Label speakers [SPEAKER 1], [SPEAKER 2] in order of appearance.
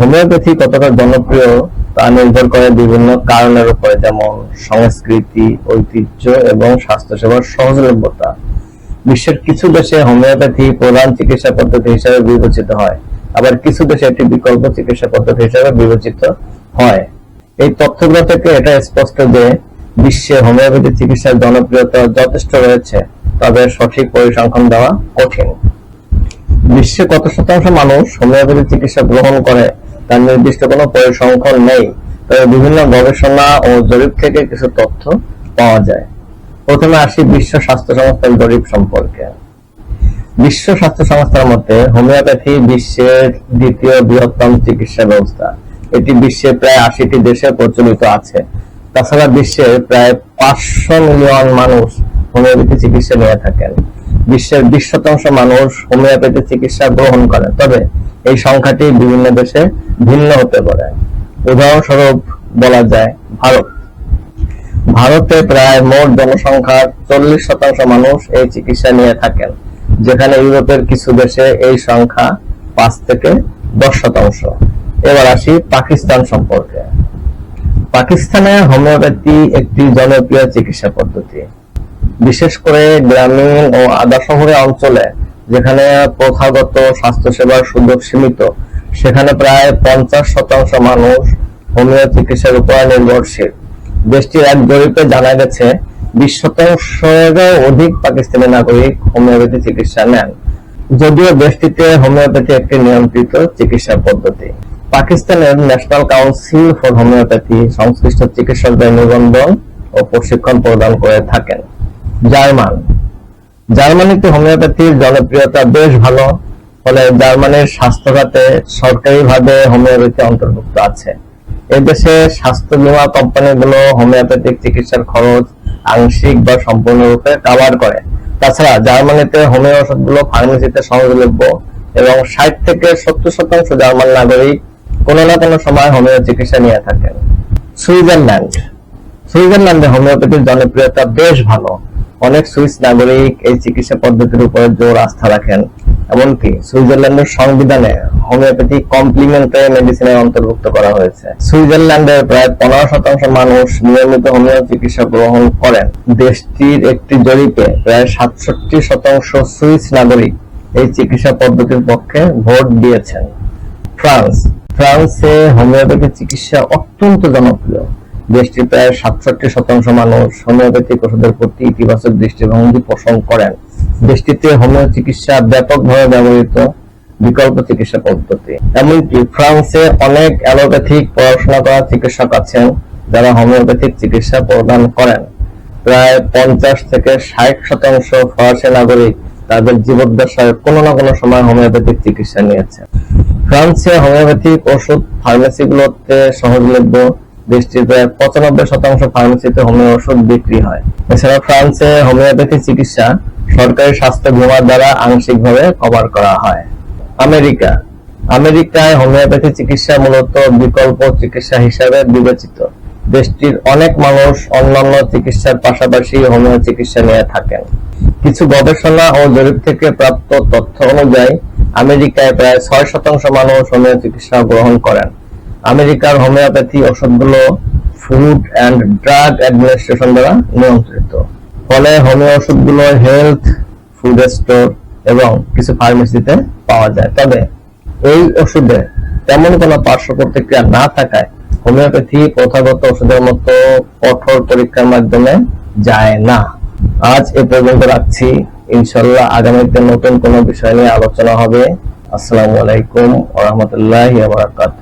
[SPEAKER 1] Homeopathy কতটা জনপ্রিয় তা নির্ভর করে বিভিন্ন কারণের উপরে, যেমন সংস্কৃতি, ঐতিহ্য এবং স্বাস্থ্যসেবার সহজলভ্যতা। বিশ্বের কিছু দেশে হোমিওপ্যাথি প্রধান চিকিৎসা পদ্ধতি হিসেবে বিবেচিত হয়, আবার কিছু দেশে এটি বিকল্প চিকিৎসা পদ্ধতি হিসেবে বিবেচিত হয়। এই তথ্যগুলো থেকে এটা স্পষ্ট যে বিশ্বে হোমিওপ্যাথি চিকিৎসার জনপ্রিয়তা যথেষ্ট রয়েছে, তবে সঠিক পরিসংখ্যান দেওয়া কঠিন। বিশ্বে কত শতাংশ মানুষ হোমিওপ্যাথি চিকিৎসা গ্রহণ করে তার নির্দিষ্ট কোনো পরিসংখ্যান নেই, তবে বিভিন্ন গবেষণা ও জরিপ থেকে কিছু তথ্য পাওয়া যায়। প্রথমে আসি বিশ্ব স্বাস্থ্য সংস্থার জরিপ সম্পর্কে। বিশ্ব স্বাস্থ্য সংস্থার মতে হোমিওপ্যাথি বিশ্বের দ্বিতীয় বৃহত্তম চিকিৎসা ব্যবস্থা। এটি বিশ্বে প্রায় 80টি দেশে প্রচলিত আছে। তাছাড়া বিশ্বের প্রায় 500 মিলিয়ন মানুষ হোমিওপ্যাথি চিকিৎসা নিয়ে থাকেন। বিশ্বের 20% মানুষ হোমিওপ্যাথি চিকিৎসা গ্রহণ করেন, তবে এই সংখ্যাটি বিভিন্ন দেশে ভিন্ন হতে পারে। উদাহরণস্বরূপ বলা যায় ভারতে প্রায় মোট জনসংখ্যার 40% মানুষ এই চিকিৎসা নিয়ে থাকেন, যেখানে ইউরোপের কিছু দেশে এই সংখ্যা 5 থেকে 10%। এবার আসি পাকিস্তান সম্পর্কে। পাকিস্তানে হোমিওপ্যাথি একটি জনপ্রিয় চিকিৎসা পদ্ধতি, বিশেষ করে গ্রামীণ ও আধা শহুরে অঞ্চলে যেখানে প্রথাগত স্বাস্থ্যসেবার সুযোগ সীমিত, সেখানে প্রায় 50% মানুষ হোমিও চিকিৎসার উপর নির্ভরশীল। দেশটির এক জরিপে জানা গেছে 20%-এরও অধিক পাকিস্তানি নাগরিক হোমিওপ্যাথি চিকিৎসা নেন, যদিও দেশটিতে হোমিওপ্যাথি একটি নিয়ন্ত্রিত চিকিৎসা পদ্ধতি। পাকিস্তানের ন্যাশনাল কাউন্সিল ফর হোমিওপ্যাথি সংশ্লিষ্ট চিকিৎসকদের নিবন্ধন ও প্রশিক্ষণ প্রদান করে থাকেন। জার্মানিতে হোমিওপ্যাথির জনপ্রিয়তা বেশ ভালো, ফলে জার্মানির স্বাস্থ্য খাতে সরকারিভাবে হোমিওপ্যাথি অন্তর্ভুক্ত আছে। এদেশে স্বাস্থ্য বীমা কোম্পানিগুলো হোমিওপ্যাথিক চিকিৎসার খরচ আংশিক বা সম্পূর্ণরূপে কভার করে। তাছাড়া জার্মানিতে হোমিও ওষুধগুলো ফার্মেসিতে সহজলভ্য এবং 60 থেকে 70% জার্মান নাগরিক কোনো না কোনো সময় হোমিও চিকিৎসা নিয়ে থাকেন। সুইজারল্যান্ডে হোমিওপ্যাথির জনপ্রিয়তা বেশ ভালো। অনেক সুইস নাগরিক এই চিকিৎসা পদ্ধতির উপর জোর আস্থা রাখেন। এমনকি সুইজারল্যান্ডের সংবিধানে হোমিওপ্যাথি কমপ্লিমেন্টারি মেডিসিনের অন্তর্ভুক্ত করা হয়েছে। সুইজারল্যান্ডের প্রায় 15% মানুষ নিয়মিত হোমিও চিকিৎসা গ্রহণ করেন। দেশটির একটি জরিপে প্রায় 67% সুইস নাগরিক এই চিকিৎসা পদ্ধতির পক্ষে ভোট দিয়েছেন। ফ্রান্সে হোমিওপ্যাথি চিকিৎসা অত্যন্ত জনপ্রিয়। দেশটির প্রায় 67% মানুষ হোমিওপ্যাথিক ওষুধের প্রতি ইতিবাচক দৃষ্টিভঙ্গি পোষণ করেন। দেশটিতে হোমিও চিকিৎসা ব্যাপকভাবে ব্যবহৃত বিকল্প চিকিৎসা পদ্ধতি। এমনকি ফ্রান্সে অনেক অ্যালোপ্যাথিক পড়াশোনা করা চিকিৎসক আছেন যারা হোমিওপ্যাথিক চিকিৎসা প্রদান করেন। প্রায় 50 থেকে 60% ফরাসি নাগরিক তাদের জীবদ্দশায় কোনো না কোনো সময় হোমিওপ্যাথিক চিকিৎসা নিয়েছেন। ফ্রান্সে হোমিওপ্যাথিক ওষুধ ফার্মেসিগুলোতে সহজলভ্য। দেশটির প্রায় 95% ফার্মেসিতে হোমিও ওষুধ বিক্রি হয়। এছাড়া ফ্রান্সে হোমিওপ্যাথি চিকিৎসা সরকারি স্বাস্থ্য বীমা দ্বারা আংশিকভাবে কভার করা হয়। আমেরিকায় হোমিওপ্যাথি চিকিৎসা মূলত বিকল্প চিকিৎসা হিসাবে বিবেচিত। দেশটির অনেক মানুষ অন্যান্য চিকিৎসার পাশাপাশি হোমিও চিকিৎসা নিয়ে থাকেন। কিছু গবেষণা ও জরিপ থেকে প্রাপ্ত তথ্য অনুযায়ী আমেরিকায় প্রায় 6% মানুষ হোমিও চিকিৎসা গ্রহণ করেন। আমেরিকার হোমিওপ্যাথি ওষুধগুলো ফুড অ্যান্ড ড্রাগ অ্যাডমিনিস্ট্রেশন দ্বারা নিয়ন্ত্রিত, ফলে হোমিও ওষুধগুলো হেলথ ফুড স্টোর এবং কিছু ফার্মেসিতে পাওয়া যায়। তবে এই ওষুধে তেমন কোনো পার্শ্ব প্রতিক্রিয়া না থাকায় হোমিওপ্যাথি প্রথাগত ওষুধের মতো কঠোর পরীক্ষার মাধ্যমে যায় না। আজ এ পর্যন্ত রাখছি। ইনশাআল্লাহ আগামীতে নতুন কোনো বিষয় নিয়ে আলোচনা হবে। আসসালামু আলাইকুম ওয়া রাহমাতুল্লাহি ওয়া বারাকাতুহু।